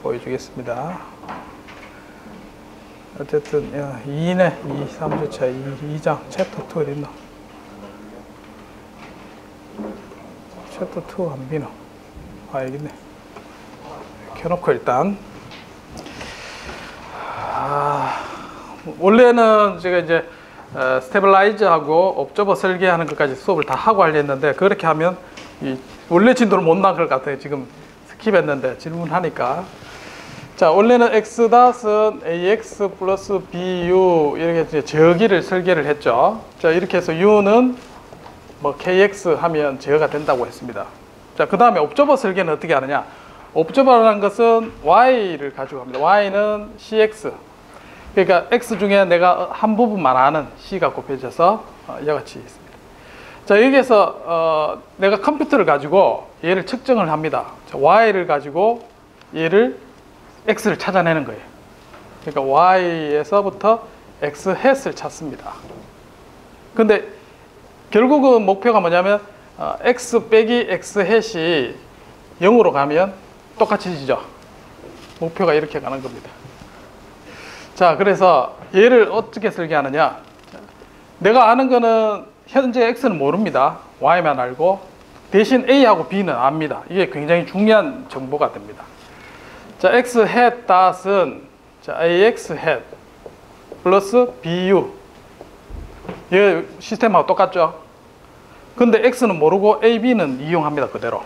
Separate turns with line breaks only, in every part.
보여주겠습니다. 어쨌든 2네 2, 3주차 2장 챕터 2 어딨나? 챕터 2 안 비노? 아 여기 있네. 켜놓고 일단 원래는 제가 이제 스테빌라이저하고 옵저버 설계하는 것까지 수업을 다 하고 하려 했는데 그렇게 하면 원래 진도를 못 나갈 것 같아요. 지금 스킵했는데 질문하니까. 자, 원래는 x-은 ax 플러스 bu 이렇게 이제 저기를 설계를 했죠. 자, 이렇게 해서 u는 뭐 kx 하면 제어가 된다고 했습니다. 자, 그 다음에 옵저버 설계는 어떻게 하느냐? 옵저버라는 것은 y를 가지고 합니다. y는 cx. 그러니까 x 중에 내가 한 부분만 아는 c가 곱해져서 이와 같이 있습니다. 자, 여기에서 내가 컴퓨터를 가지고 얘를 측정을 합니다. 자, y를 가지고 얘를 x를 찾아내는 거예요. 그러니까 y에서부터 x 햇을 찾습니다. 근데 결국은 목표가 뭐냐면 x 빼기 x 햇이 0으로 가면 똑같이지죠. 목표가 이렇게 가는 겁니다. 자, 그래서 얘를 어떻게 설계하느냐? 내가 아는 거는 현재 x는 모릅니다. y만 알고 대신 a하고 b는 압니다. 이게 굉장히 중요한 정보가 됩니다. 자, x hat 닷은 ax hat 플러스 bu. 얘 시스템하고 똑같죠? 근데 x는 모르고 a, b는 이용합니다. 그대로.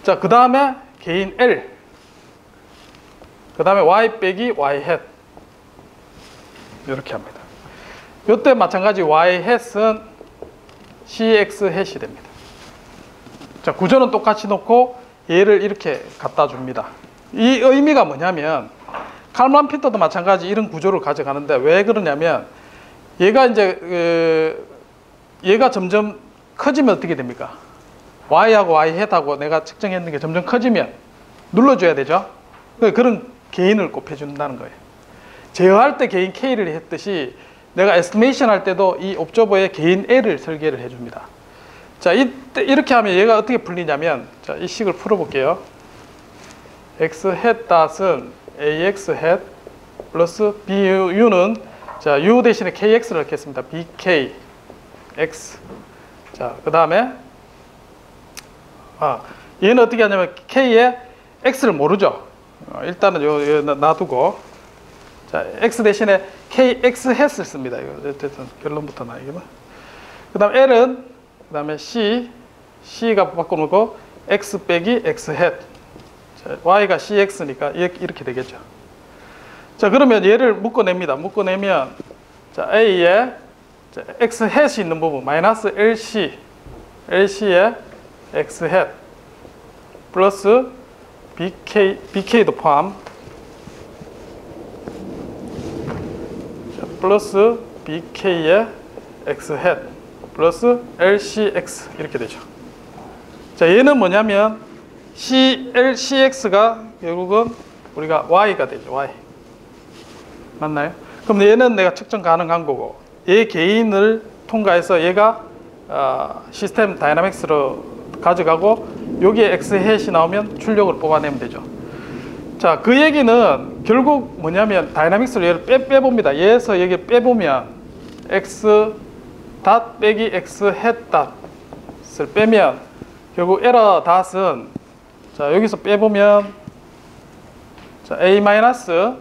자, 그 다음에 개인 l. 그 다음에 y 빼기 y hat. 이렇게 합니다. 이때 마찬가지 y hat은 cx hat이 됩니다. 자, 구조는 똑같이 놓고 얘를 이렇게 갖다 줍니다. 이 의미가 뭐냐면 칼만 피터도 마찬가지 이런 구조를 가져가는데 왜 그러냐면 얘가 이제 얘가 점점 커지면 어떻게 됩니까? y하고 y hat하고 내가 측정했는 게 점점 커지면 눌러줘야 되죠. 그런 개인을 곱해준다는 거예요. 제어할 때 개인 k를 했듯이 내가 에스티메이션 할 때도 이 옵저버에 개인 l을 설계를 해줍니다. 자, 이때 이렇게 하면 얘가 어떻게 풀리냐면, 자, 이 식을 풀어볼게요. x hat 닷은 ax hat 플러스 bu는 자, u 대신에 kx를 넣겠습니다. bk x. 자, 그 다음에 얘는 어떻게 하냐면 k에 x를 모르죠. 일단은 요 놔두고, 자, x 대신에 kx hat을 씁니다. 이거 어쨌든 결론부터 나이구나. 그 다음 l은 그 다음에 c가 바꿔놓고 x 빼기 x hat. 자, y가 cx니까 이렇게 되겠죠. 자, 그러면 얘를 묶어냅니다. 묶어내면 자, a에 자, x hat이 있는 부분 마이너스 lc에 x hat 플러스 bk도 포함 자, 플러스 bk에 x hat 플러스 lcx 이렇게 되죠. 자, 얘는 뭐냐면 lcx가 결국은 우리가 y가 되죠. y 맞나요? 그럼 얘는 내가 측정 가능한 거고 얘 개인을 통과해서 얘가 시스템 다이나믹스로 가져가고 여기에 x hat이 나오면 출력을 뽑아내면 되죠. 자, 그 얘기는 결국 뭐냐면 다이나믹스로 얘를 빼봅니다. 얘에서 여기 빼보면 x 닷 빼기 x hat 닷을 빼면 결국 에러 닷은 자, 여기서 빼보면 자, a 마이너스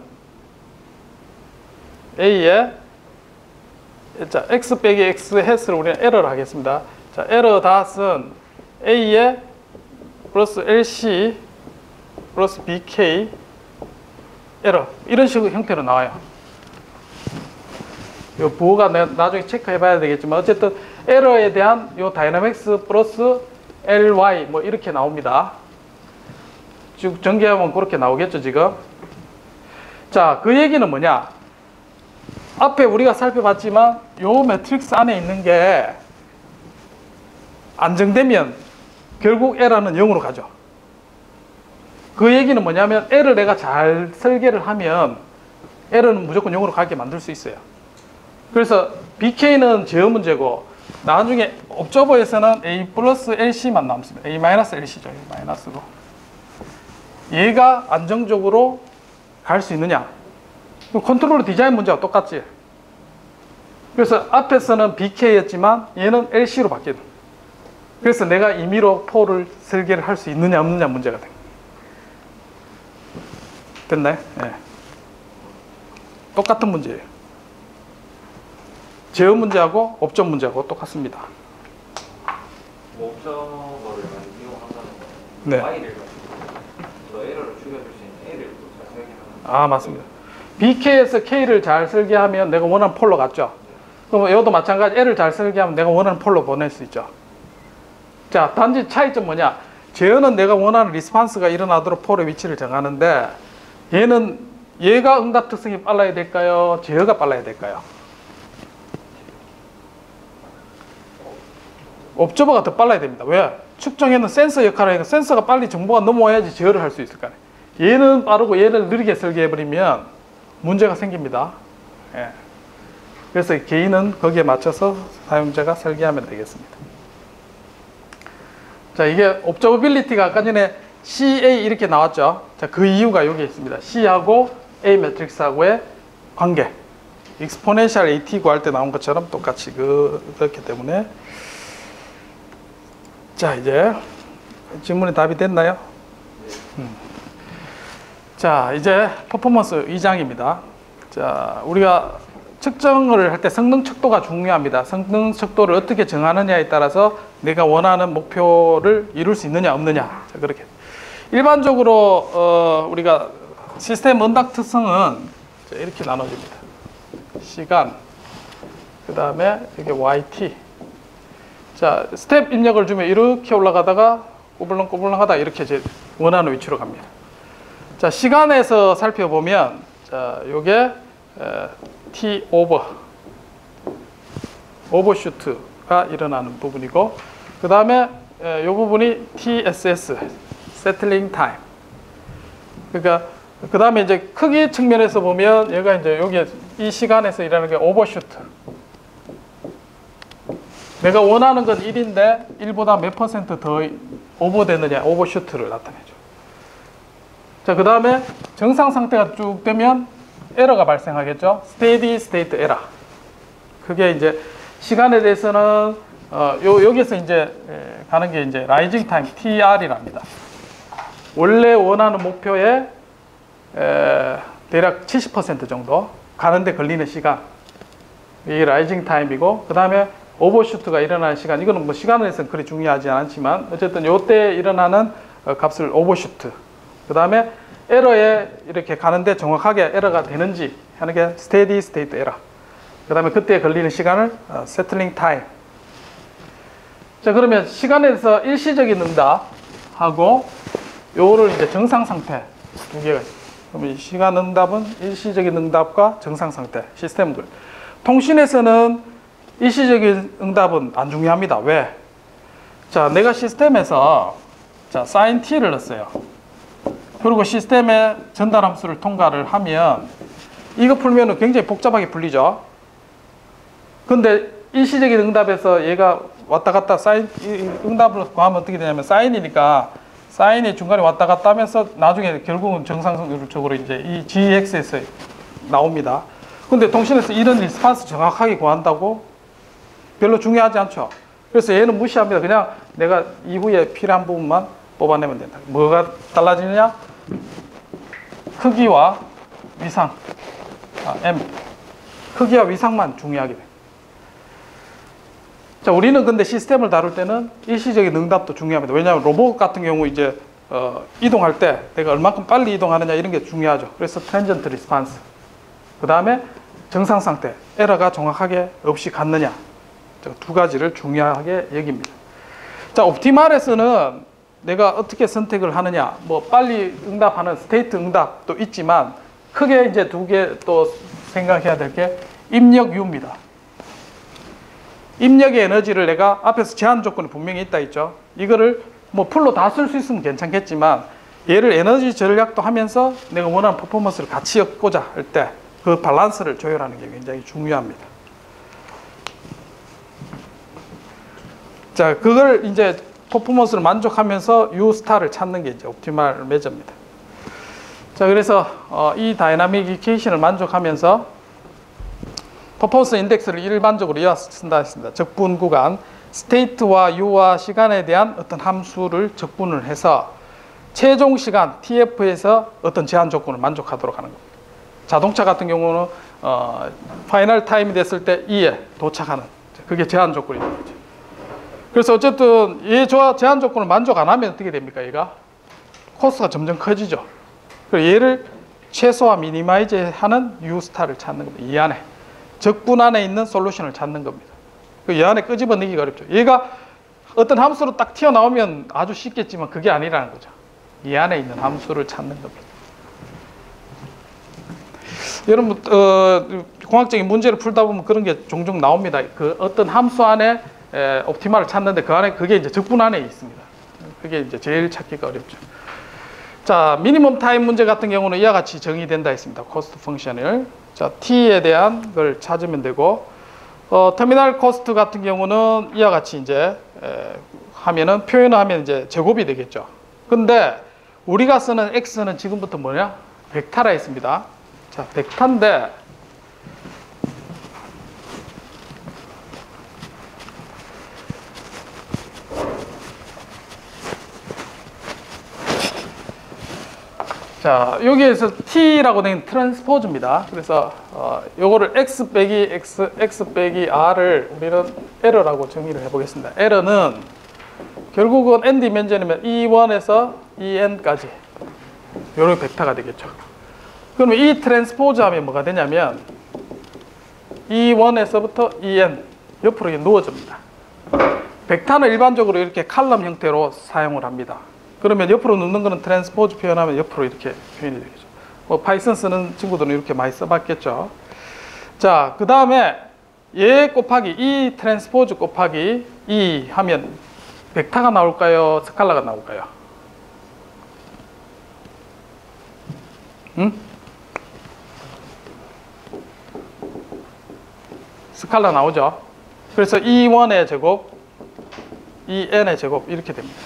a에 자, x 빼기 x hat을 우리는 에러를 하겠습니다. 자, 에러 닷은 a에 플러스 lc 플러스 bk 에러 이런 식의 형태로 나와요. 이 부호가 나중에 체크해 봐야 되겠지만 어쨌든 에러에 대한 요 다이나믹스 플러스 ly 뭐 이렇게 나옵니다. 쭉 전개하면 그렇게 나오겠죠 지금. 자, 그 얘기는 뭐냐, 앞에 우리가 살펴봤지만 요 매트릭스 안에 있는 게 안정되면 결국 에러는 0으로 가죠. 그 얘기는 뭐냐면 L을 내가 잘 설계를 하면 L은 무조건 0으로 가게 만들 수 있어요. 그래서 BK는 제어 문제고 나중에 옵저버에서는 A 플러스 LC만 남습니다. A 마이너스 LC죠. A 마이너스고. 얘가 안정적으로 갈 수 있느냐. 컨트롤러 디자인 문제와 똑같지. 그래서 앞에서는 BK였지만 얘는 LC로 바뀌는. 그래서 내가 임의로 포를 설계를 할 수 있느냐 없느냐 문제가 된. 됐나요? 네. 똑같은 문제예요. 제어 문제하고 옵션 문제하고 똑같습니다.
옵션거를 많이 이용한다는 거.
네.
Y를 더 에러를 줄여줄 수 있는 A를 또 잘 설계하는.
아, 맞습니다. BK에서 K를 잘 설계하면 내가 원하는 폴로 갔죠. 그럼 이것도 마찬가지 L을 잘 설계하면 내가 원하는 폴로 보낼 수 있죠. 자, 단지 차이점 뭐냐? 제어는 내가 원하는 리스판스가 일어나도록 폴의 위치를 정하는데 얘가 응답 특성이 빨라야 될까요? 제어가 빨라야 될까요? 옵저버가 더 빨라야 됩니다. 왜? 측정에는 센서 역할을 하니까 센서가 빨리 정보가 넘어와야지 제어를 할 수 있을 거 아니에요. 얘는 빠르고 얘를 느리게 설계해버리면 문제가 생깁니다. 예. 그래서 개인은 거기에 맞춰서 사용자가 설계하면 되겠습니다. 자, 이게 옵저버빌리티가 아까 전에 CA 이렇게 나왔죠. 자, 그 이유가 여기 있습니다. C하고 A 매트릭스하고의 관계. 익스포넨셜 AT 구할 때 나온 것처럼 똑같이 그렇기 때문에. 자, 이제 질문에 답이 됐나요? 자, 이제 퍼포먼스 2장입니다. 자, 우리가 측정을 할 때 성능 척도가 중요합니다. 성능 척도를 어떻게 정하느냐에 따라서 내가 원하는 목표를 이룰 수 있느냐 없느냐. 자, 그렇게. 일반적으로 우리가 시스템 응답 특성은 이렇게 나눠집니다. 시간, 그 다음에 이게 YT. 자, 스텝 입력을 주면 이렇게 올라가다가 꼬불렁꼬불렁 하다 이렇게 제 원하는 위치로 갑니다. 자, 시간에서 살펴보면, 자, 요게 T 오버슈트가 일어나는 부분이고, 그 다음에 요 부분이 TSS, 세틀링 타임. 그러니까 그 다음에 이제 크기 측면에서 보면 얘가 이제 여기 이 시간에서 일어나는 게 오버슈트. 내가 원하는 건 1인데 1보다 몇 퍼센트 더 오버되느냐, 오버슈트를 나타내죠. 자, 그 다음에 정상 상태가 쭉 되면 에러가 발생하겠죠. 스테디 스테이트 에러. 그게 이제 시간에 대해서는 여기서 이제 가는 게 이제 라이징 타임 TR이랍니다. 원래 원하는 목표의 대략 70% 정도 가는데 걸리는 시간. 이게 라이징 타임이고, 그 다음에 오버슈트가 일어나는 시간. 이거는 뭐 시간에서는 그리 중요하지 않지만 어쨌든 요때 일어나는 값을 오버슈트. 그 다음에 에러에 이렇게 가는데 정확하게 에러가 되는지 하는 게 스테디 스테이트 에러. 그 다음에 그때 걸리는 시간을 세틀링 타임. 자, 그러면 시간에서 일시적인 응답하고 요거를 이제 정상 상태 두 개가 있어요. 그러면 시간 응답은 일시적인 응답과 정상 상태 시스템들. 통신에서는 일시적인 응답은 안 중요합니다. 왜? 자, 내가 시스템에서 자, sin t를 넣었어요. 그리고 시스템의 전달 함수를 통과를 하면 이거 풀면은 굉장히 복잡하게 풀리죠. 근데 일시적인 응답에서 얘가 왔다 갔다 응답을 구하면 어떻게 되냐면 사인이니까 사인이 중간에 왔다 갔다 하면서 나중에 결국은 정상적으로 이제 이 GX에서 나옵니다. 근데 통신에서 이런 리스판스 정확하게 구한다고 별로 중요하지 않죠. 그래서 얘는 무시합니다. 그냥 내가 이후에 필요한 부분만 뽑아내면 된다. 뭐가 달라지느냐? 크기와 위상, M. 크기와 위상만 중요하게 돼. 자, 우리는 근데 시스템을 다룰 때는 일시적인 응답도 중요합니다. 왜냐하면 로봇 같은 경우 이제 이동할 때 내가 얼마큼 빨리 이동하느냐 이런 게 중요하죠. 그래서 트랜전트 리스판스. 그 다음에 정상 상태, 에러가 정확하게 없이 갔느냐. 두 가지를 중요하게 여깁니다. 자, 옵티말에서는 내가 어떻게 선택을 하느냐, 뭐 빨리 응답하는 스테이트 응답도 있지만 크게 이제 두 개 또 생각해야 될 게 입력유입니다. 입력의 에너지를 내가 앞에서 제한 조건이 분명히 있다 했죠. 이거를 뭐 풀로 다 쓸 수 있으면 괜찮겠지만 얘를 에너지 전략도 하면서 내가 원하는 퍼포먼스를 같이 얻고자 할 때 그 밸런스를 조율하는 게 굉장히 중요합니다. 자, 그걸 이제 퍼포먼스를 만족하면서 U 스타를 찾는 게 이제 옵티멀 메저입니다. 자, 그래서 이 다이나믹 이퀘이션을 만족하면서 퍼포먼스 인덱스를 일반적으로 이와 쓴다 했습니다. 적분 구간, 스테이트와 U와 시간에 대한 어떤 함수를 적분을 해서 최종 시간 TF에서 어떤 제한 조건을 만족하도록 하는 겁니다. 자동차 같은 경우는 파이널 타임이 됐을 때 E에 도착하는, 그게 제한 조건이 되죠. 그래서 어쨌든 이 제한 조건을 만족 안 하면 어떻게 됩니까? 얘가 코스가 점점 커지죠. 그리고 얘를 최소화 미니마이즈 하는 U 스타를 찾는 겁니다. 이 안에 적분 안에 있는 솔루션을 찾는 겁니다. 이 안에 끄집어내기가 어렵죠. 얘가 어떤 함수로 딱 튀어나오면 아주 쉽겠지만 그게 아니라는 거죠. 이 안에 있는 함수를 찾는 겁니다. 여러분 공학적인 문제를 풀다 보면 그런 게 종종 나옵니다. 그 어떤 함수 안에 옵티마를 찾는데 그 안에 그게 이제 적분 안에 있습니다. 그게 이제 제일 찾기가 어렵죠. 자, 미니멈 타임 문제 같은 경우는 이와 같이 정의된다 했습니다. 코스트 펑션을. 자, T에 대한 걸 찾으면 되고, 터미널 코스트 같은 경우는 이와 같이 이제 하면은 표현을 하면 이제 제곱이 되겠죠. 근데 우리가 쓰는 X는 지금부터 뭐냐? 벡터라 했습니다. 자, 벡터인데 자, 여기에서 T라고 된 트랜스포즈입니다. 그래서 요거를 X 빼기 R을 우리는 L라고 정의를 해보겠습니다. L은 결국은 n 디멘전이면 E1에서 EN까지 요런 벡터가 되겠죠. 그러면 이 트랜스포즈 하면 뭐가 되냐면 E1에서부터 EN 옆으로 누워집니다. 벡터는 일반적으로 이렇게 칼럼 형태로 사용을 합니다. 그러면 옆으로 눕는 거는 트랜스포즈 표현하면 옆으로 이렇게 표현이 되겠죠. 뭐 파이썬 쓰는 친구들은 이렇게 많이 써봤겠죠. 자, 그 다음에 얘 곱하기 이 트랜스포즈 곱하기 이 하면 벡터가 나올까요? 스칼라가 나올까요? 응? 스칼라 나오죠. 그래서 E1의 제곱, EN의 제곱 이렇게 됩니다.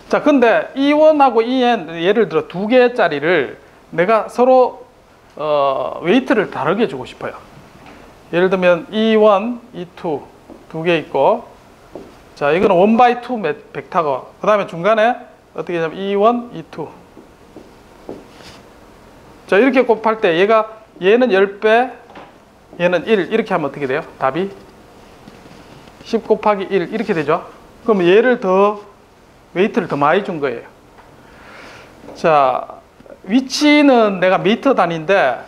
자, 근데 E1하고 EN 예를 들어 두 개짜리를 내가 서로 웨이트를 다르게 주고 싶어요. 예를 들면 E1, E2 두 개 있고, 자, 이거는 1/2 벡터고, 그 다음에 중간에 어떻게 하냐면 E1, E2. 자, 이렇게 곱할 때 얘는 10배, 얘는 1 이렇게 하면 어떻게 돼요? 답이 10 곱하기 1 이렇게 되죠. 그럼 얘를 더 웨이트를 더 많이 준 거예요. 자, 위치는 내가 미터 단위인데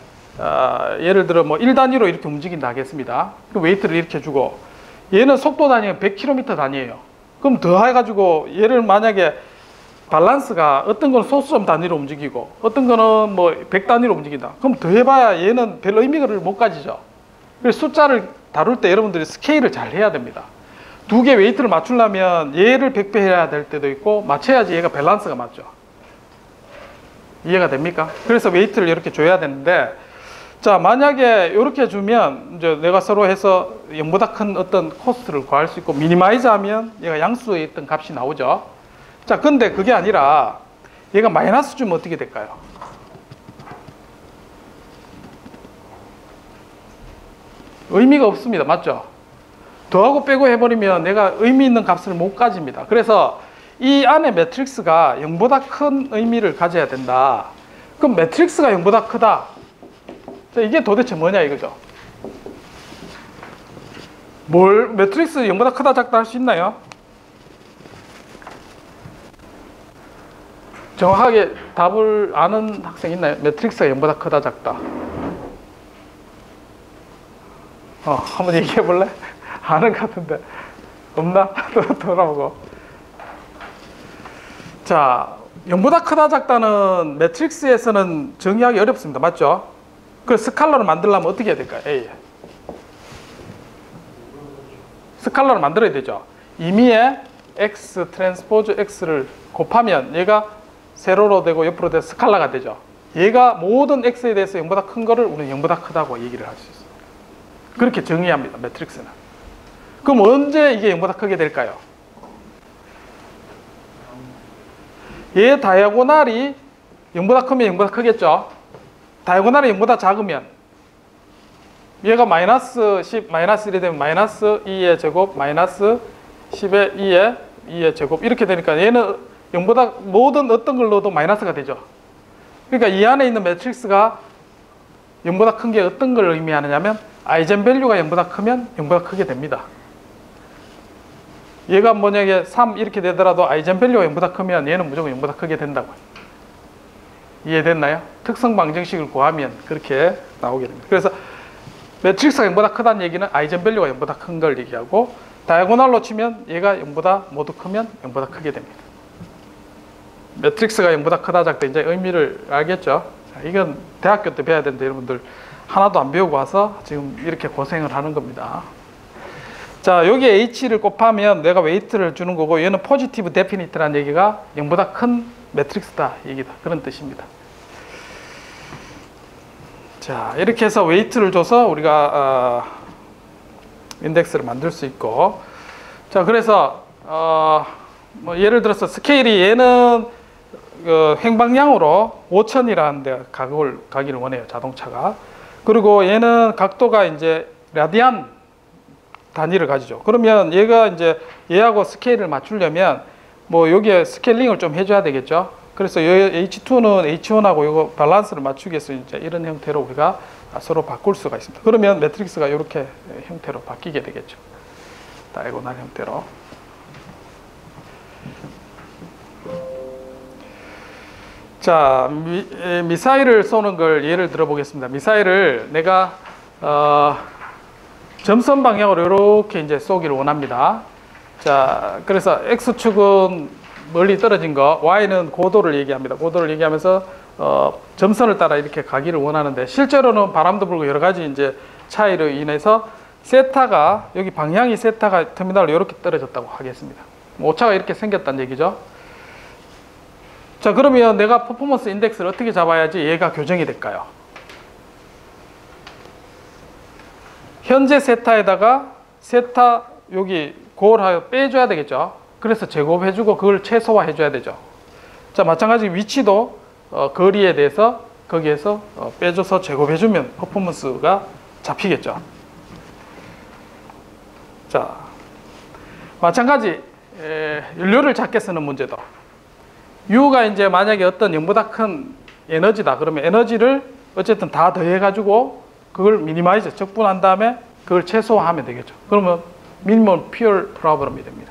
예를 들어 뭐 1단위로 이렇게 움직인다 하겠습니다. 그 웨이트를 이렇게 주고, 얘는 속도 단위가 100km 단위예요. 그럼 더 해가지고 얘를 만약에 밸런스가 어떤 거는 소수점 단위로 움직이고 어떤 거는 뭐 100단위로 움직인다. 그럼 더 해봐야 얘는 별 의미를 못 가지죠. 그래서 숫자를 다룰 때 여러분들이 스케일을 잘 해야 됩니다. 두 개 웨이트를 맞추려면 얘를 100배 해야 될 때도 있고 맞춰야지 얘가 밸런스가 맞죠. 이해가 됩니까? 그래서 웨이트를 이렇게 줘야 되는데, 자, 만약에 이렇게 주면 이제 내가 서로 해서 0보다 큰 어떤 코스트를 구할 수 있고 미니마이즈 하면 얘가 양수에 있던 값이 나오죠. 자, 근데 그게 아니라 얘가 마이너스 주면 어떻게 될까요? 의미가 없습니다. 맞죠? 더하고 빼고 해버리면 내가 의미 있는 값을 못 가집니다. 그래서 이 안에 매트릭스가 0보다 큰 의미를 가져야 된다. 그럼 매트릭스가 0보다 크다. 자, 이게 도대체 뭐냐 이거죠. 매트릭스 0보다 크다 작다 할 수 있나요? 정확하게 답을 아는 학생 있나요? 매트릭스가 0보다 크다 작다. 한번 얘기해 볼래? 아는 것 같은데 없나? 돌아보고. 자, 0보다 크다 작다는 매트릭스에서는 정의하기 어렵습니다. 맞죠? 그래서 스칼라로 만들려면 어떻게 해야 될까요? A. 스칼라로 만들어야 되죠. 임의의 X 트랜스포즈 X를 곱하면 얘가 세로로 되고 옆으로 돼서 스칼라가 되죠. 얘가 모든 X에 대해서 0보다 큰 거를 우리는 0보다 크다고 얘기를 할 수 있어요. 그렇게 정의합니다. 매트릭스는. 그럼 언제 이게 0보다 크게 될까요? 얘 다이아고날이 0보다 크면 0보다 크겠죠. 다이고날이 0보다 작으면 얘가 마이너스 10, 마이너스 1이 되면 마이너스 2의 제곱, 마이너스 10의 2의 제곱 이렇게 되니까 얘는 0보다 모든 어떤 걸 넣어도 마이너스가 되죠. 그러니까 이 안에 있는 매트릭스가 0보다 큰 게 어떤 걸 의미하느냐면 아이젠밸류가 0보다 크면 0보다 크게 됩니다. 얘가 만약에 3 이렇게 되더라도 아이젠밸류가 0보다 크면 얘는 무조건 0보다 크게 된다고. 이해됐나요? 특성 방정식을 구하면 그렇게 나오게 됩니다. 그래서 매트릭스가 0보다 크다는 얘기는 아이젠밸류가 0보다 큰 걸 얘기하고 다이고날로 치면 얘가 0보다 모두 크면 0보다 크게 됩니다. 매트릭스가 0보다 크다 작다 이제 의미를 알겠죠? 자, 이건 대학교 때 배워야 되는데 여러분들 하나도 안 배우고 와서 지금 이렇게 고생을 하는 겁니다. 자, 여기에 H를 곱하면 내가 웨이트를 주는 거고 얘는 포지티브 데피니트라는 얘기가 0보다 큰 매트릭스다 얘기다. 그런 뜻입니다. 자, 이렇게 해서 웨이트를 줘서 우리가 인덱스를 만들 수 있고 자, 그래서 뭐 예를 들어서 스케일이 얘는 횡방향으로 5000이라는 데 가기를 원해요. 자동차가. 그리고 얘는 각도가 이제 라디안 단위를 가지죠. 그러면 얘가 이제 얘하고 스케일을 맞추려면 뭐 여기에 스케일링을 좀 해줘야 되겠죠. 그래서 H2는 H1하고 이거 밸런스를 맞추기 위해서 이제 이런 형태로 우리가 서로 바꿀 수가 있습니다. 그러면 매트릭스가 이렇게 형태로 바뀌게 되겠죠. 다이고날 형태로. 자, 미사일을 쏘는 걸 예를 들어 보겠습니다. 미사일을 내가 점선 방향으로 이렇게 이제 쏘기를 원합니다. 자, 그래서 X축은 멀리 떨어진 거, Y는 고도를 얘기합니다. 고도를 얘기하면서 점선을 따라 이렇게 가기를 원하는데 실제로는 바람도 불고 여러 가지 이제 차이로 인해서 세타가 여기 방향이 세타가 터미널로 이렇게 떨어졌다고 하겠습니다. 오차가 이렇게 생겼다는 얘기죠. 자, 그러면 내가 퍼포먼스 인덱스를 어떻게 잡아야지 얘가 교정이 될까요? 현재 세타에다가 세타 여기 고를 빼줘야 되겠죠. 그래서 제곱해주고 그걸 최소화해줘야 되죠. 자, 마찬가지 위치도 거리에 대해서 거기에서 빼줘서 제곱해주면 퍼포먼스가 잡히겠죠. 자, 마찬가지 연료를 작게 쓰는 문제도 U가 이제 만약에 어떤 0보다 큰 에너지다. 그러면 에너지를 어쨌든 다 더해가지고 그걸 미니마이즈, 적분한 다음에 그걸 최소화하면 되겠죠. 그러면 미니멈 퓨얼 프로블럼이 됩니다.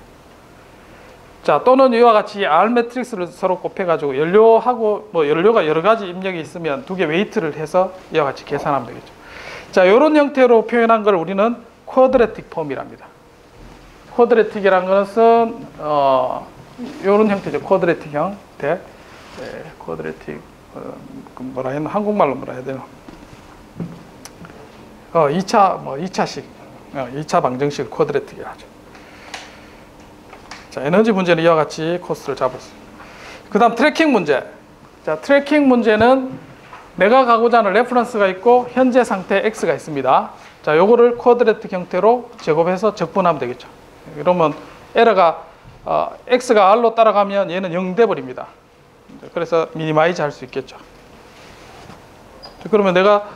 자, 또는 이와 같이 R 매트릭스를 서로 곱해가지고 연료하고 뭐 연료가 여러 가지 입력이 있으면 두 개 웨이트를 해서 이와 같이 계산하면 되겠죠. 자, 이런 형태로 표현한 걸 우리는 쿼드래틱 폼이랍니다. 쿼드래틱이라는 것은 이런 형태죠. 쿼드래틱 형태. 쿼드래틱 뭐라 했나? 한국말로 뭐라 해야 되나? 2차식 2차 방정식 쿼드래틱이라 하죠. 자, 에너지 문제는 이와 같이 코스를 잡았습니다. 그 다음 트래킹 문제. 자, 트래킹 문제는 내가 가고자 하는 레퍼런스가 있고 현재 상태 X가 있습니다. 자, 요거를 쿼드래틱 형태로 제곱해서 적분하면 되겠죠. 그러면 에러가 X가 R로 따라가면 얘는 0 돼버립니다. 그래서 미니마이즈 할 수 있겠죠. 그러면 내가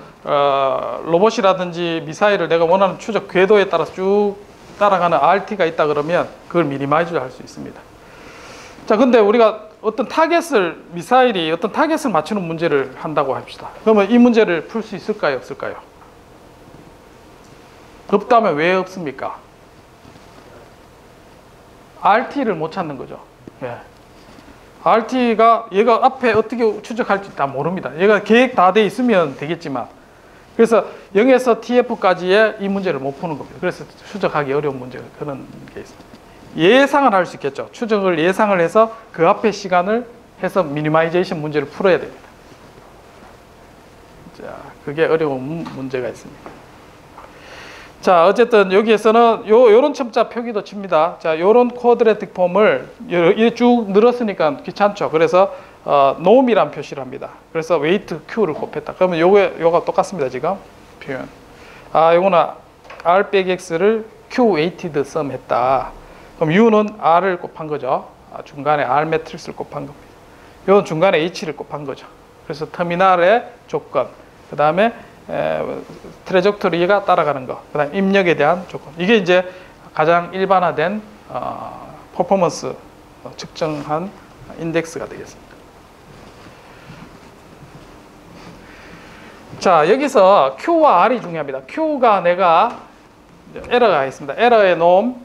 로봇이라든지 미사일을 내가 원하는 추적 궤도에 따라서 쭉 따라가는 RT가 있다 그러면 그걸 미니마이즈 할 수 있습니다. 자, 근데 우리가 어떤 미사일이 어떤 타겟을 맞추는 문제를 한다고 합시다. 그러면 이 문제를 풀 수 있을까요? 없을까요? 없다면 왜 없습니까? RT를 못 찾는 거죠. 예. RT가 얘가 앞에 어떻게 추적할지 다 모릅니다. 얘가 계획 다 돼 있으면 되겠지만 그래서 0에서 TF까지의 이 문제를 못 푸는 겁니다. 그래서 추적하기 어려운 문제가 그런 게 있습니다. 예상을 할 수 있겠죠. 추적을 예상을 해서 그 앞에 시간을 해서 미니마이제이션 문제를 풀어야 됩니다. 자, 그게 어려운 문제가 있습니다. 자, 어쨌든 여기에서는 요런 첨자 표기도 칩니다. 자, 요런 쿼드래틱 폼을 이렇게 쭉 늘었으니까 귀찮죠. 그래서 놈이란 표시를 합니다. 그래서 웨이트 Q를 곱했다. 그러면 요가 똑같습니다. 지금 표현. 요거는 R 빼기 X를 Q 웨이티드 썸 했다. 그럼 U는 R을 곱한 거죠. 중간에 R 매트릭스를 곱한 겁니다. 요건 중간에 H를 곱한 거죠. 그래서 터미널의 조건, 그 다음에 트레젝토리가 따라가는 거, 그 다음에 입력에 대한 조건. 이게 이제 가장 일반화된 퍼포먼스 측정한 인덱스가 되겠습니다. 자, 여기서 Q와 R이 중요합니다. Q가 내가 에러가 있습니다. 에러의 놈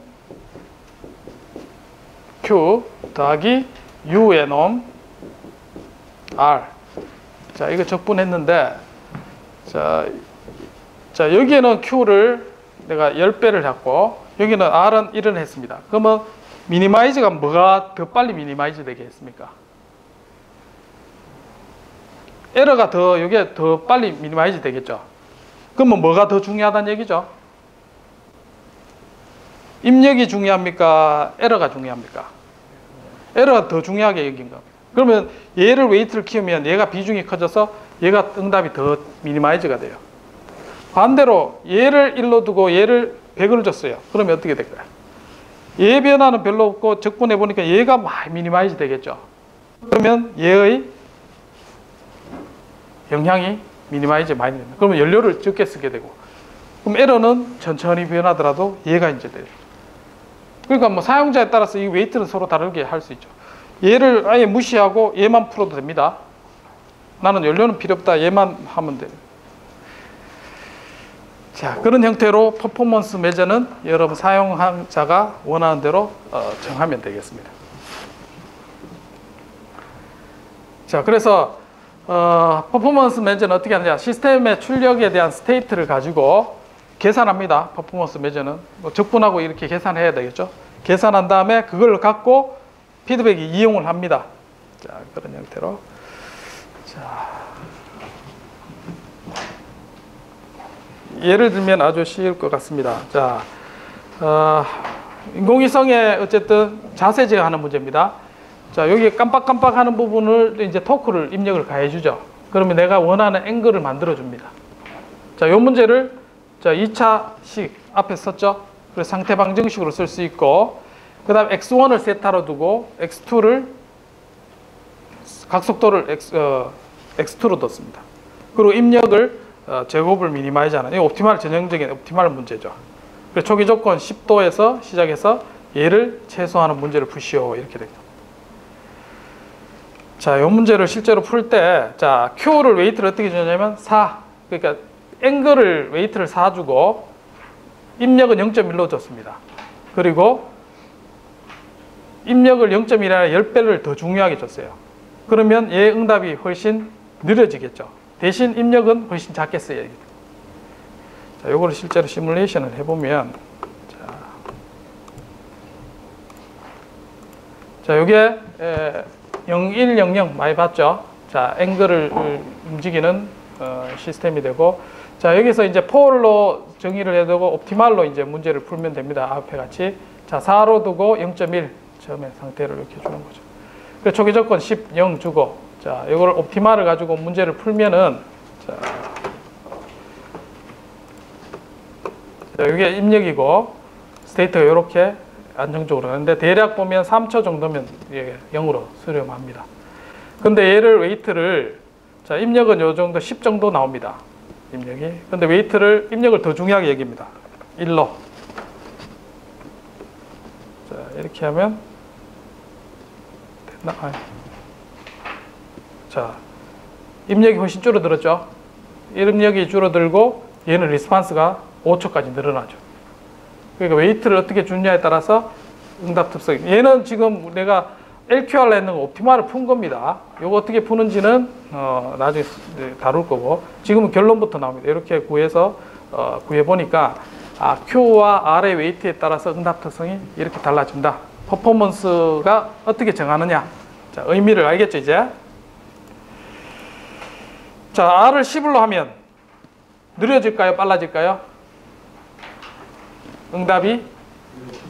Q 더하기 U의 놈 R. 자, 이거 적분했는데, 자, 여기에는 Q를 내가 10배를 잡고, 여기는 R은 1을 했습니다. 그러면 미니마이즈가 뭐가 더 빨리 미니마이즈 되게 했습니까? 에러가 이게 더 빨리 미니마이즈 되겠죠. 그러면 뭐가 더 중요하다는 얘기죠? 입력이 중요합니까? 에러가 중요합니까? 에러가 더 중요하게 여긴 겁니다. 그러면 얘를 웨이트를 키우면 얘가 비중이 커져서 얘가 응답이 더 미니마이즈가 돼요. 반대로 얘를 1로 두고 얘를 100을 줬어요. 그러면 어떻게 될까요? 얘 변화는 별로 없고 적분해 보니까 얘가 많이 미니마이즈 되겠죠. 그러면 얘의 영향이 미니마이즈 많이 됩니다. 그러면 연료를 적게 쓰게 되고, 그럼 에러는 천천히 변하더라도 얘가 이제 돼요. 그러니까 뭐 사용자에 따라서 이 웨이트는 서로 다르게 할 수 있죠. 얘를 아예 무시하고 얘만 풀어도 됩니다. 나는 연료는 필요 없다, 얘만 하면 돼요. 자, 그런 형태로 퍼포먼스 매저는 여러분 사용자가 원하는 대로 정하면 되겠습니다. 자, 그래서 퍼포먼스 매저는 어떻게 하느냐? 시스템의 출력에 대한 스테이트를 가지고 계산합니다. 퍼포먼스 매저는 뭐 적분하고 이렇게 계산해야 되겠죠. 계산한 다음에 그걸 갖고 피드백이 이용을 합니다. 자, 그런 형태로. 자, 예를 들면 아주 쉬울 것 같습니다. 자, 인공위성의 어쨌든 자세 제어하는 문제입니다. 자, 여기 깜빡깜빡하는 부분을 이제 토크를 입력을 가해주죠. 그러면 내가 원하는 앵글을 만들어 줍니다. 자, 이 문제를 자 2차식 앞에 썼죠. 그래서 상태 방정식으로 쓸 수 있고, 그 다음 x1을 세타로 두고 x2를 각속도를 x2로 뒀습니다. 그리고 입력을 제곱을 미니마이즈하는, 이 옵티말 전형적인 옵티말 문제죠. 그래서 초기 조건 10도에서 시작해서 얘를 최소화하는 문제를 푸시오, 이렇게 됩니다. 자, 이 문제를 실제로 풀 때, 자, Q를 웨이트를 어떻게 주냐면 4, 그러니까 앵글을 웨이트를 4 주고 입력은 0.1로 줬습니다. 그리고 입력을 0.1이나 10배를 더 중요하게 줬어요. 그러면 얘 응답이 훨씬 느려지겠죠. 대신 입력은 훨씬 작게 써야 되겠죠. 자, 요거를 실제로 시뮬레이션을 해보면, 자, 요게 0100 많이 봤죠? 자, 앵글을 움직이는 시스템이 되고, 자, 여기서 이제 폴로 정의를 해두고 옵티말로 이제 문제를 풀면 됩니다. 앞에 같이. 자, 4로 두고 0.1 처음에 상태를 이렇게 주는 거죠. 그래서 초기 조건 10, 0 주고, 자, 이걸 옵티말을 가지고 문제를 풀면은, 자, 이게 입력이고, 스테이트가 이렇게 안정적으로 하는데, 대략 보면 3초 정도면 0으로 수렴합니다. 근데 얘를 웨이트를, 자, 입력은 요 정도 10 정도 나옵니다. 입력이. 근데 웨이트를, 입력을 더 중요하게 여깁니다. 1로. 자, 이렇게 하면, 됐나? 자, 입력이 훨씬 줄어들었죠? 입력이 줄어들고, 얘는 리스판스가 5초까지 늘어나죠. 그러니까 웨이트를 어떻게 주느냐에 따라서 응답 특성. 얘는 지금 내가 LQR로 했는 거 옵티말을 푼 겁니다. 이거 어떻게 푸는지는 나중에 다룰 거고, 지금은 결론부터 나옵니다. 이렇게 구해서 구해보니까 Q와 R의 웨이트에 따라서 응답 특성이 이렇게 달라진다. 퍼포먼스가 어떻게 정하느냐. 자, 의미를 알겠죠, 이제? 자, R을 10으로 하면 느려질까요? 빨라질까요? 응답이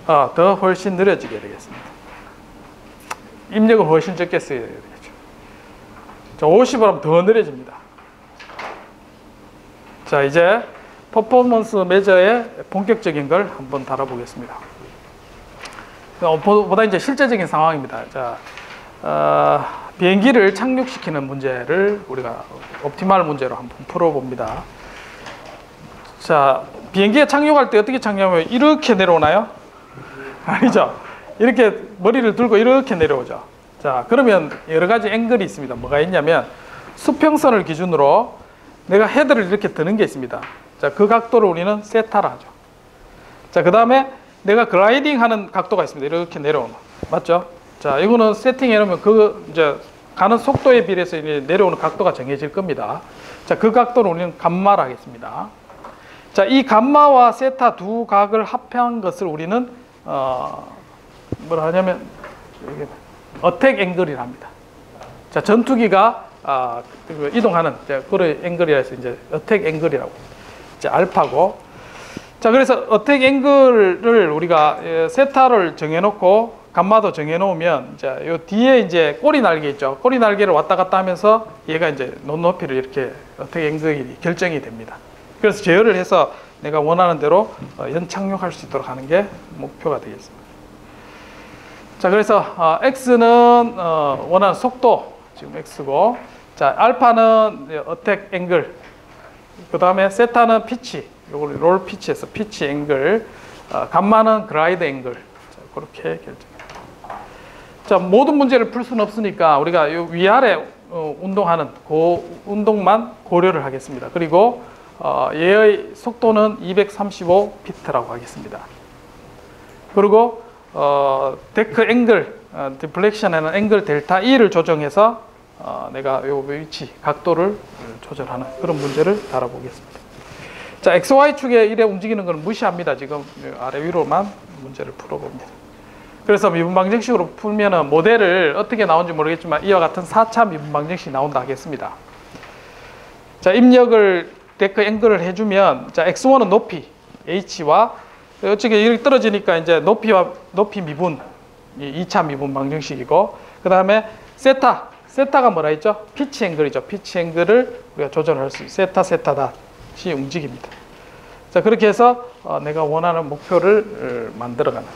더 훨씬 느려지게 되겠습니다. 입력을 훨씬 적게 써야 되겠죠. 자, 50으로 하면 더 느려집니다. 자, 이제 퍼포먼스 매저의 본격적인 걸 한번 다뤄보겠습니다. 보다 이제 실제적인 상황입니다. 자, 비행기를 착륙시키는 문제를 우리가 옵티멀 문제로 한번 풀어봅니다. 자, 비행기에 착륙할 때 어떻게 착륙하면 이렇게 내려오나요? 아니죠. 이렇게 머리를 들고 이렇게 내려오죠. 자, 그러면 여러 가지 앵글이 있습니다. 뭐가 있냐면 수평선을 기준으로 내가 헤드를 이렇게 드는 게 있습니다. 자, 그 각도를 우리는 세타라 하죠. 자, 그 다음에 내가 글라이딩 하는 각도가 있습니다. 이렇게 내려오는. 맞죠? 자, 이거는 세팅해 놓으면 그 이제 가는 속도에 비례해서 이제 내려오는 각도가 정해질 겁니다. 자, 그 각도를 우리는 감마라 하겠습니다. 자, 이 감마와 세타 두 각을 합한 것을 우리는 뭐라 하냐면 어택 앵글이라 합니다. 자, 전투기가 이동하는 그런 앵글이라 해서 이제 어택 앵글이라고. 이제 알파고. 자, 그래서 어택 앵글을 우리가 세타를 정해놓고 감마도 정해놓으면 이제 요 뒤에 이제 꼬리 날개 있죠. 꼬리 날개를 왔다 갔다 하면서 얘가 이제 눈높이를 이렇게 어택 앵글이 결정이 됩니다. 그래서 제어를 해서 내가 원하는 대로 연착륙할 수 있도록 하는 게 목표가 되겠습니다. 자, 그래서 X는 원하는 속도, 지금 X고, 자, 알파는 어택 앵글, 그 다음에 세타는 피치, 요걸 롤 피치에서 피치 앵글, 감마는 글라이드 앵글. 자, 그렇게 결정합니다. 자, 모든 문제를 풀 수는 없으니까 우리가 요 위아래 운동하는 그 운동만 고려를 하겠습니다. 그리고 얘의 속도는 235피트라고 하겠습니다. 그리고 데크 앵글, 디플렉션에는 앵글 델타 E를 조정해서 내가 요 위치, 각도를 조절하는 그런 문제를 다뤄보겠습니다. 자, XY축에 이래 움직이는 건 무시합니다. 지금 아래 위로만 문제를 풀어봅니다. 그래서 미분방정식으로 풀면은 모델을 어떻게 나온지 모르겠지만 이와 같은 4차 미분방정식이 나온다 하겠습니다. 자, 입력을 데크 앵글을 해주면, 자, X1은 높이, H와 어떻게 이렇게 떨어지니까 이제 높이 미분, 2차 미분 방정식이고, 그 다음에 세타가 뭐라 했죠? 피치 앵글이죠. 피치 앵글을 우리가 조절할 수 있어요. 세타닷이 움직입니다. 자, 그렇게 해서 내가 원하는 목표를 만들어가는.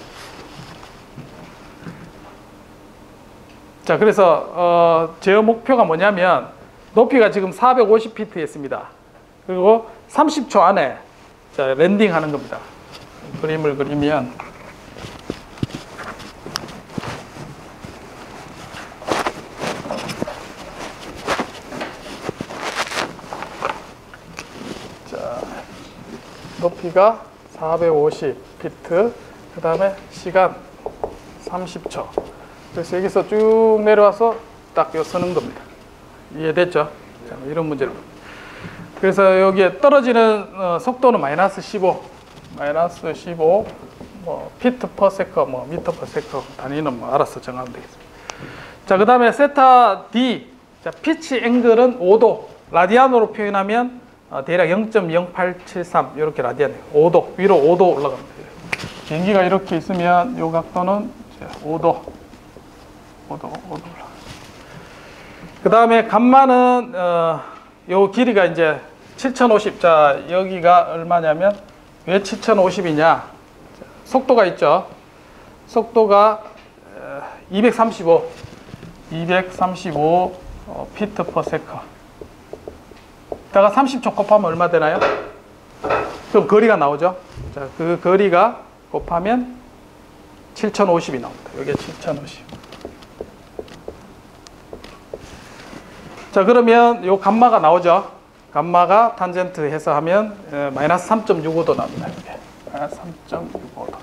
자, 그래서 제어 목표가 뭐냐면 높이가 지금 450피트였습니다. 그리고 30초 안에 자, 랜딩하는 겁니다. 그림을 그리면 자, 높이가 450피트, 그 다음에 시간 30초. 그래서 여기서 쭉 내려와서 딱 서는 겁니다. 이해됐죠? 자, 이런 문제를. 그래서 여기에 떨어지는 속도는 마이너스 15, 뭐 피트 퍼 세커, 뭐 미터 퍼 세커 단위는 뭐 알아서 정하면 되겠습니다. 자, 그 다음에 세타 D, 자, 피치 앵글은 5도, 라디안으로 표현하면 대략 0.0873 이렇게 라디안, 5도 위로 5도 올라갑니다. 비행기가 이렇게 있으면 이 각도는 5도 올라. 그 다음에 감마는 요 길이가 이제 7050. 자, 여기가 얼마냐면 왜 7050이냐? 속도가 있죠. 속도가 235 피트 퍼 세커. 다가 30초 곱하면 얼마 되나요? 그럼 거리가 나오죠. 자, 그 거리가 곱하면 7050이 나옵니다. 여기에 7050. 자, 그러면 요 감마가 나오죠. 감마가 탄젠트 해서 하면 마이너스 3.65도 나옵니다. 이렇게. 마이너스 3.65도.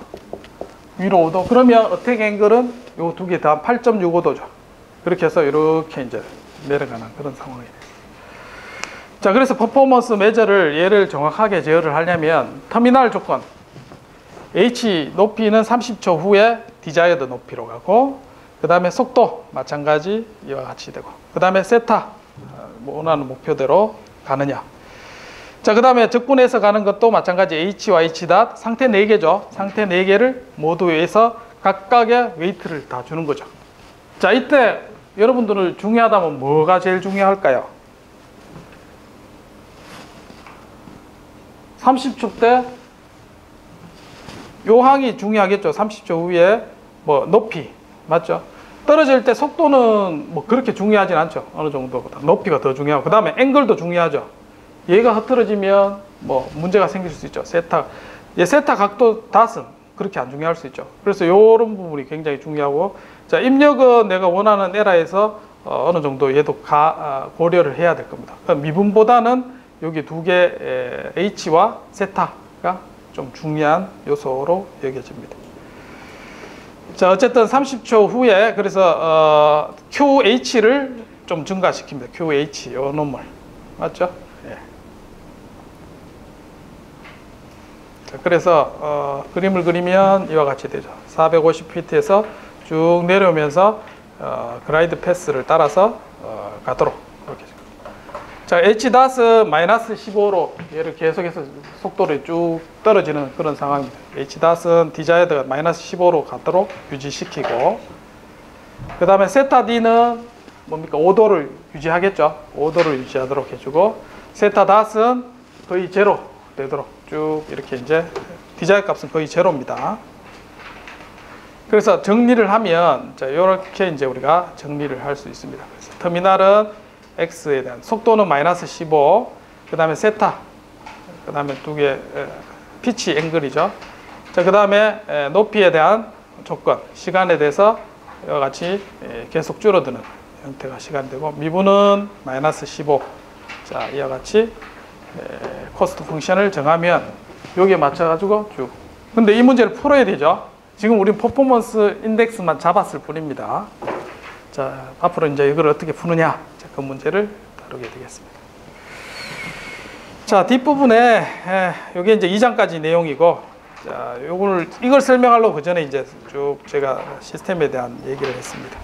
위로 5도. 그러면 어택 앵글은 요 두 개 다 8.65도죠. 그렇게 해서 이렇게 이제 내려가는 그런 상황이 돼요. 자, 그래서 퍼포먼스 메저를 얘를 정확하게 제어를 하려면 터미널 조건 H 높이는 30초 후에 디자이어드 높이로 가고, 그 다음에 속도 마찬가지 이와 같이 되고, 그 다음에 세타 원하는 목표대로 가느냐. 자, 그 다음에 적분해서 가는 것도 마찬가지 H와 H., 상태 4개죠. 상태 4개를 모두 해서 각각의 웨이트를 다 주는 거죠. 자, 이때 여러분들은 중요하다면 뭐가 제일 중요할까요? 30초 때 요 항이 중요하겠죠. 30초 후에 뭐 높이, 맞죠? 떨어질 때 속도는 뭐 그렇게 중요하진 않죠. 어느 정도보다 높이가 더 중요하고 그 다음에 앵글도 중요하죠. 얘가 흐트러지면 뭐 문제가 생길 수 있죠. 세타 각도 닷은 그렇게 안 중요할 수 있죠. 그래서 이런 부분이 굉장히 중요하고, 자, 입력은 내가 원하는 에라에서 어느 정도 얘도 고려를 해야 될 겁니다. 미분보다는 여기 두 개 H와 세타가 좀 중요한 요소로 여겨집니다. 자, 어쨌든 30초 후에 그래서 QH를 좀 증가시킵니다. QH 요 놈을 맞죠? 예. 자, 그래서 그림을 그리면 이와 같이 되죠. 450피트에서 쭉 내려오면서 글라이드 패스를 따라서 가도록 이렇게. 자, H-닷은 마이너스 15로 얘를 계속해서 속도를 쭉 떨어지는 그런 상황입니다. H-닷은 디자이어드가 마이너스 15로 가도록 유지시키고, 그 다음에 세타 D는 뭡니까? 5도를 유지하겠죠. 5도를 유지하도록 해주고, 세타 닷은 거의 제로 되도록 쭉 이렇게 이제 디자이어 값은 거의 제로입니다. 그래서 정리를 하면, 자, 이렇게 이제 우리가 정리를 할 수 있습니다. 그래서 터미널은 X에 대한 속도는 마이너스 15, 그 다음에 세타, 그 다음에 두 개 피치 앵글이죠. 자, 그 다음에 높이에 대한 조건, 시간에 대해서 이와 같이 계속 줄어드는 형태가 시간이 되고, 미분은 마이너스 15. 자, 이와 같이 코스트 펑션을 정하면 여기에 맞춰가지고 쭉. 근데 이 문제를 풀어야 되죠. 지금 우린 퍼포먼스 인덱스만 잡았을 뿐입니다. 자, 앞으로 이제 이걸 어떻게 푸느냐, 자, 그 문제를 다루게 되겠습니다. 자, 뒷부분에 이게 이제 2장까지 내용이고, 자, 이걸 설명하려고 그 전에 이제 쭉 제가 시스템에 대한 얘기를 했습니다.